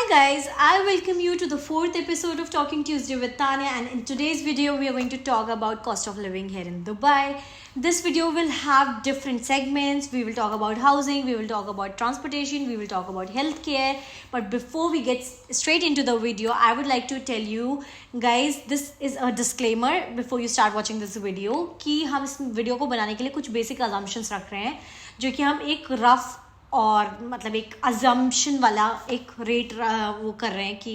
Hi guys, I welcome you to the fourth episode of Talking Tuesday with Tanya, and in today's video we are going to talk about cost of living here in Dubai. This video will have different segments. We will talk about housing, we will talk about transportation, we will talk about healthcare. But before we get straight into the video, I would like to tell you guys, this is a disclaimer before you start watching this video कि हम इस video को बनाने के लिए कुछ basic assumptions रख रहे हैं जो कि हम एक रफ और मतलब एक अजम्पशन वाला एक रेट वो कर रहे हैं कि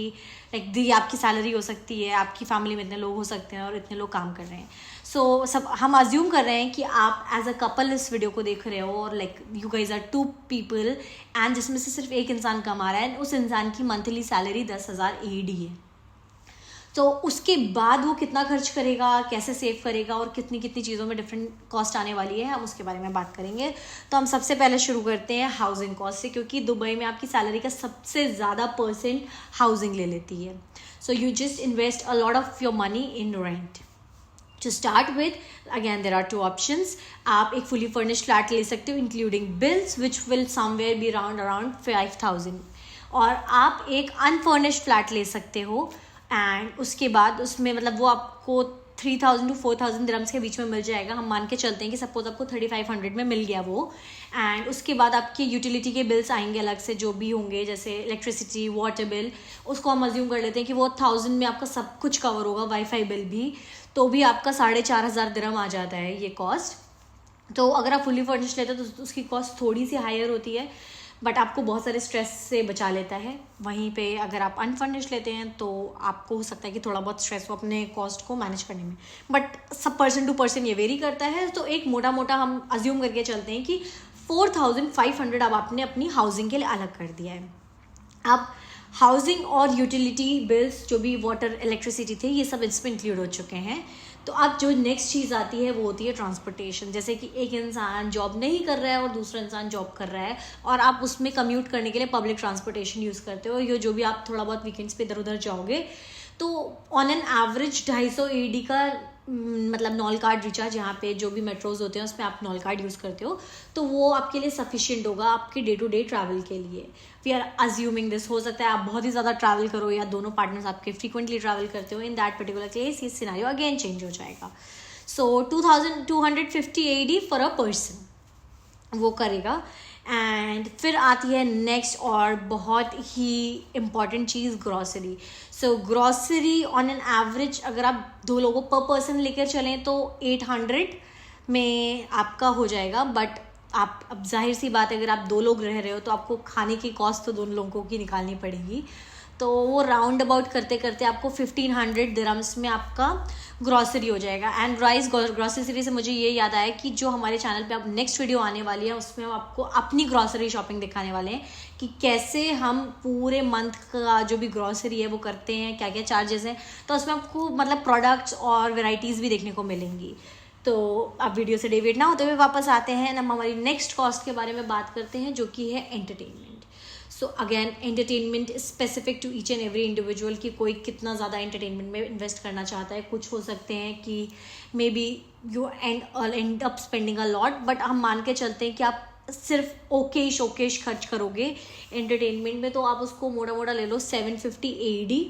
लाइक दी आपकी सैलरी हो सकती है, आपकी फैमिली में इतने लोग हो सकते हैं और इतने लोग काम कर रहे हैं. सो सब हम अज्यूम कर रहे हैं कि आप एज अ कपल इस वीडियो को देख रहे हो और like you guys are 2 people and जिसमें से सिर्फ एक इंसान कमा रहा है. उस इंसान की मंथली सैलरी 10,000 AED है. तो उसके बाद वो कितना खर्च करेगा, कैसे सेव करेगा और कितनी कितनी चीज़ों में डिफरेंट कॉस्ट आने वाली है, हम उसके बारे में बात करेंगे. तो हम सबसे पहले शुरू करते हैं हाउसिंग कॉस्ट से, क्योंकि दुबई में आपकी सैलरी का सबसे ज़्यादा % हाउसिंग ले लेती है. So you just invest a lot of your money in rent. To start with again there are 2 options. आप एक फुली फर्निश्ड फ्लैट ले सकते हो including bills which will somewhere be around 5,000, और आप एक अनफर्निश्ड फ्लैट ले सकते हो एंड उसके बाद उसमें मतलब वो आपको 3,000 to 4,000 दिरहम्स के बीच में मिल जाएगा. हम मान के चलते हैं कि सपोज आपको 3,500 में मिल गया वो, एंड उसके बाद आपके यूटिलिटी के बिल्स आएंगे अलग से जो भी होंगे, जैसे इलेक्ट्रिसिटी, वाटर बिल. उसको हम अज्यूम कर लेते हैं कि वो 1,000 में आपका सब कुछ कवर होगा, वाईफाई बिल भी, तो भी आपका 4,500 दिरहम आ जाता है ये कॉस्ट. तो अगर आप फुली फर्निश्ड लेते हो तो उसकी कॉस्ट थोड़ी सी हायर होती है, बट आपको बहुत सारे स्ट्रेस से बचा लेता है. वहीं पे अगर आप अनफर्निश्ड लेते हैं तो आपको हो सकता है कि थोड़ा बहुत स्ट्रेस हो अपने कॉस्ट को मैनेज करने में, बट सब पर्सन टू पर्सन ये वेरी करता है. तो एक मोटा मोटा हम अज्यूम करके चलते हैं कि 4,500 अब आपने अपनी हाउसिंग के लिए अलग कर दिया है. अब हाउसिंग और यूटिलिटी बिल्स जो भी वाटर इलेक्ट्रिसिटी थे ये सब इसमें इंक्लूड हो चुके हैं. तो अब जो नेक्स्ट चीज़ आती है वो होती है ट्रांसपोर्टेशन. जैसे कि एक इंसान जॉब नहीं कर रहा है और दूसरा इंसान जॉब कर रहा है और आप उसमें कम्यूट करने के लिए पब्लिक ट्रांसपोर्टेशन यूज़ करते हो. ये जो भी आप थोड़ा बहुत वीकेंड्स पे इधर उधर जाओगे तो ऑन एन एवरेज 250 AED का मतलब नॉल कार्ड रिचार्ज, यहाँ पे जो भी मेट्रोज होते हैं उसमें आप नॉल कार्ड यूज़ करते हो, तो वो आपके लिए सफिशिएंट होगा आपके डे टू डे ट्रैवल के लिए. We are assuming this. हो सकता है आप बहुत ही ज़्यादा ट्रैवल करो या दोनों पार्टनर्स आपके फ्रीक्वेंटली ट्रैवल करते हो. इन दैट पर्टिकुलर केस ये सिनेरियो अगेन चेंज हो जाएगा. So 2,250 AED for a person वो करेगा. एंड फिर आती है नेक्स्ट और बहुत ही इम्पॉर्टेंट चीज़, grocery. So grocery on an average अगर आप 2 लोगों पर पर्सन लेकर चलें तो 800 में आपका हो जाएगा. बट आप अब जाहिर सी बात है अगर आप 2 लोग रह रहे हो तो आपको खाने की कॉस्ट तो दोनों लोगों की निकालनी पड़ेगी. तो वो राउंड अबाउट करते करते आपको 1,500 दिरहम्स में आपका ग्रॉसरी हो जाएगा. एंड राइस ग्रॉसरी से मुझे ये याद आया कि जो हमारे चैनल पे अब नेक्स्ट वीडियो आने वाली है उसमें हम आपको अपनी ग्रॉसरी शॉपिंग दिखाने वाले हैं कि कैसे हम पूरे मंथ का जो भी ग्रॉसरी है वो करते हैं, क्या क्या चार्जेस हैं. तो उसमें आपको मतलब प्रोडक्ट्स और वेराइटीज़ भी देखने को मिलेंगी. तो अब वीडियो से डेविएट ना होते हुए वापस आते हैं, हम हमारी नेक्स्ट कॉस्ट के बारे में बात करते हैं जो कि है entertainment. So again entertainment specific to each and every individual कि कोई कितना ज़्यादा एंटरटेनमेंट में इन्वेस्ट करना चाहता है. कुछ हो सकते हैं कि may be you and up spending a lot, but हम मान के चलते हैं कि आप सिर्फ ओकेश खर्च करोगे एंटरटेनमेंट में, तो आप उसको मोटा मोटा ले लो 750 AED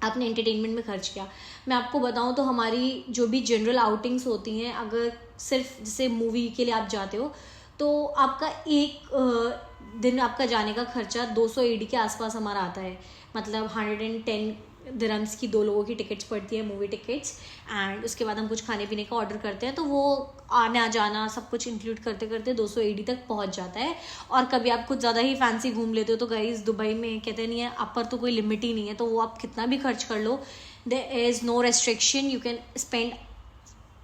आपने एंटरटेनमेंट में खर्च किया. मैं आपको बताऊं तो हमारी जो भी जनरल आउटिंग्स होती हैं, अगर सिर्फ जैसे मूवी के लिए आप जाते हो तो आपका एक दिन आपका जाने का खर्चा 200 AED के आसपास हमारा आता है. मतलब 110 दिरहम्स की 2 लोगों की टिकट्स पड़ती है, मूवी टिकट्स. एंड उसके बाद हम कुछ खाने पीने का ऑर्डर करते हैं तो वो आना जाना सब कुछ इंक्लूड करते करते 200 AED तक पहुंच जाता है. और कभी आप कुछ ज़्यादा ही फैंसी घूम लेते हो तो गाइस दुबई में कहते नहीं है अपर तो कोई लिमिट ही नहीं है, तो वो आप कितना भी खर्च कर लो, there is no restriction. You can spend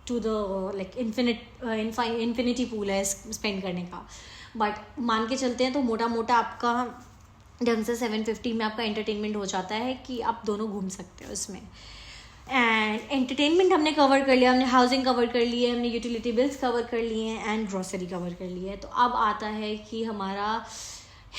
to the like infinity pool है स्पेंड करने का. बट मान के चलते हैं तो मोटा मोटा आपका ढंग से 750 में आपका एंटरटेनमेंट हो जाता है कि आप दोनों घूम सकते हो इसमें. एंड एंटरटेनमेंट हमने कवर कर लिया, हमने हाउसिंग कवर कर ली है, हमने यूटिलिटी बिल्स कवर कर लिए हैं एंड ग्रॉसरी कवर कर ली है. तो अब आता है कि हमारा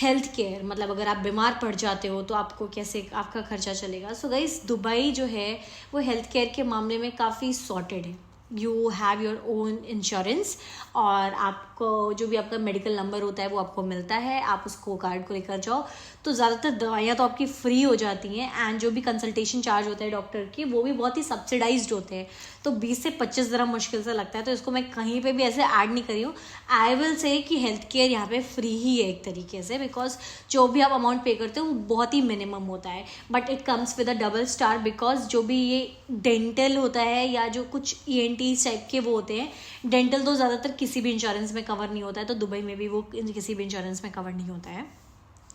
हेल्थ केयर, मतलब अगर आप बीमार पड़ जाते हो तो आपको कैसे आपका खर्चा चलेगा. सो गाइस दुबई जो है वो हेल्थ केयर के मामले में काफ़ी सॉर्टेड है. You have your own insurance, और आपको जो भी आपका मेडिकल नंबर होता है वो आपको मिलता है, आप उसको कार्ड को लेकर जाओ तो ज़्यादातर दवाइयाँ तो आपकी फ्री हो जाती हैं, एंड जो भी कंसल्टेशन चार्ज होता है डॉक्टर की वो भी बहुत ही सब्सिडाइज्ड होते हैं, तो 20 से 25 dirham मुश्किल से लगता है, तो इसको मैं कहीं पे भी ऐसे ऐड नहीं करी हूँ। आई विल से कि हेल्थ केयर यहाँ पे फ्री ही है एक तरीके से, बिकॉज जो भी आप अमाउंट पे करते हो वो बहुत ही मिनिमम होता है, but it comes with a double star, because जो भी ये डेंटल होता है या जो कुछ ENT टाइप के वो होते हैं, डेंटल तो ज़्यादातर किसी भी इंश्योरेंस में कवर नहीं होता है, तो दुबई में भी वो किसी भी इंश्योरेंस में कवर नहीं होता है।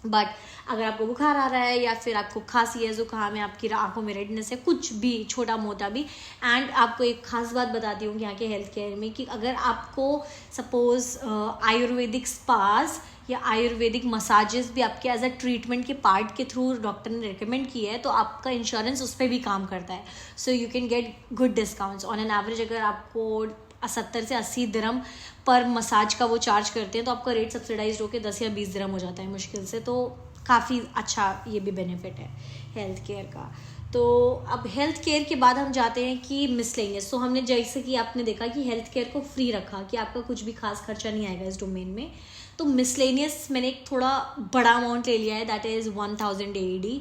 बट अगर आपको बुखार आ रहा है या फिर आपको खांसी है, जुकाम है, आपकी आंखों में रेडनेस है, कुछ भी छोटा मोटा भी, एंड आपको एक खास बात बताती हूँ यहाँ के हेल्थ केयर में कि अगर आपको सपोज आयुर्वेदिक स्पास या आयुर्वेदिक मसाजेस भी आपके एज अ ट्रीटमेंट के पार्ट के थ्रू डॉक्टर ने रिकमेंड किया है, तो आपका इंश्योरेंस उस पर भी काम करता है, so you can get good discounts on an average. अगर आपको 70 से 80 dirham पर मसाज का वो चार्ज करते हैं, तो आपका रेट सब्सिडाइज होकर 10 या 20 dirham हो जाता है मुश्किल से, तो काफ़ी अच्छा ये भी बेनिफिट है हेल्थ केयर का। तो अब हेल्थ केयर के बाद हम जाते हैं कि मिसलेनियस। तो हमने जैसे कि आपने देखा कि हेल्थ केयर को फ्री रखा कि आपका कुछ भी खास खर्चा नहीं आएगा इस डोमेन में, तो मिसलेनियस मैंने एक थोड़ा बड़ा अमाउंट ले लिया है, दैट इज़ 1000 AED,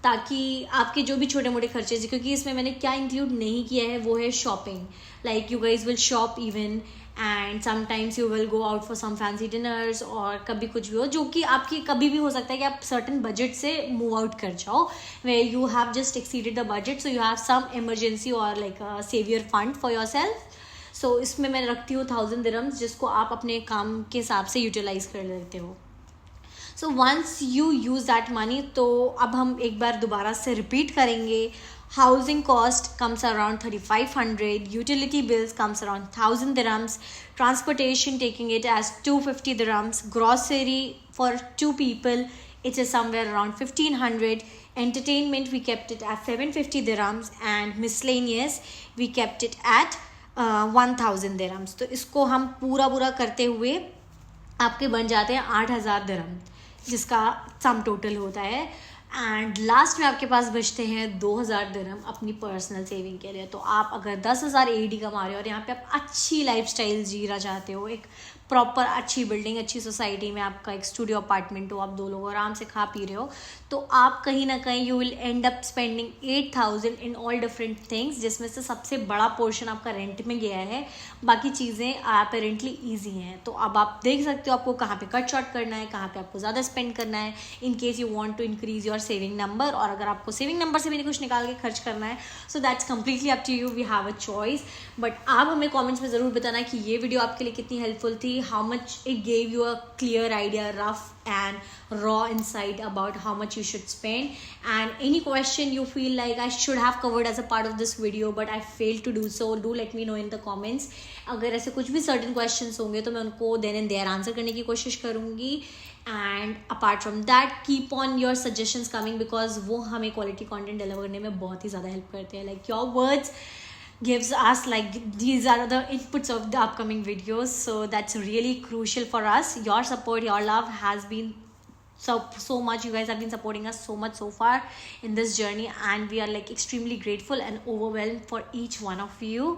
ताकि आपके जो भी छोटे मोटे खर्चे, क्योंकि इसमें मैंने क्या इंक्लूड नहीं किया है वो है shopping, like you guys will shop even, and sometimes you will go out for some fancy dinners, और कभी कुछ भी हो जो कि आपकी कभी भी हो सकता है कि आप सर्टन बजट से मूव आउट कर जाओ, way you have just exceeded the budget, so you have some emergency और like save your fund for yourself. So इसमें मैं रखती हूँ 1000 dirhams, जिसको आप अपने काम के हिसाब से यूटिलाइज कर लेते हो। So once you use that money, तो अब हम एक बार दोबारा से रिपीट करेंगे। Housing cost comes around 3500, utility bills comes around 1000 dirhams, transportation taking it as 250 dirhams, grocery for 2 people it is somewhere around 1500, entertainment we kept it at 750 dirhams, and miscellaneous we kept it at 1000 dirhams। तो इसको हम पूरा करते हुए आपके बन जाते हैं 8000 dirham, जिसका सम टोटल होता है, एंड लास्ट में आपके पास बचते हैं 2000 dirham अपनी पर्सनल सेविंग के लिए। तो आप अगर 10,000 AED कमा रहे हो और यहाँ पे आप अच्छी लाइफस्टाइल जीना चाहते हो, एक प्रॉपर अच्छी बिल्डिंग, अच्छी सोसाइटी में आपका एक स्टूडियो अपार्टमेंट हो, आप 2 लोग आराम से खा पी रहे हो, तो आप कहीं ना कहीं you will and up spending 8000 in all different things, जिसमें से सबसे बड़ा पोर्शन आपका रेंट में गया है, बाकी चीज़ें अपेरेंटली ईजी हैं। तो अब आप देख सकते हो आपको कहाँ पे कट शॉर्ट करना है, कहाँ पे आपको ज़्यादा स्पेंड करना है, in case you want to increase your saving number, और अगर आपको सेविंग नंबर से भी कुछ निकाल के खर्च करना है, so that's completely up to you, we have a choice. But आप हमें कॉमेंट्स में ज़रूर बताना कि ये वीडियो आपके लिए कितनी हेल्पफुल थी, how much it gave you a clear idea, rough and raw insight about how much you should spend, and any question you feel like I should have covered as a part of this video but I failed to do so, do let me know in the comments। अगर ऐसे कुछ भी certain questions होंगे तो मैं उनको then and there answer करने की कोशिश करूँगी, and apart from that keep on your suggestions coming, because वो हमें quality content deliver करने में बहुत ही ज़्यादा help करते हैं, like your words gives us like these are the inputs of the upcoming videos, so that's really crucial for us. Your support, your love has been so much, you guys have been supporting us so much so far in this journey, and we are like extremely grateful and overwhelmed for each one of you,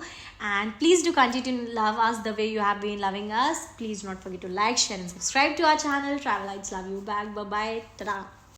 and please do continue to love us the way you have been loving us. Please do not forget to like, share and subscribe to our channel. Travelites love you back. Bye bye. Ta-da.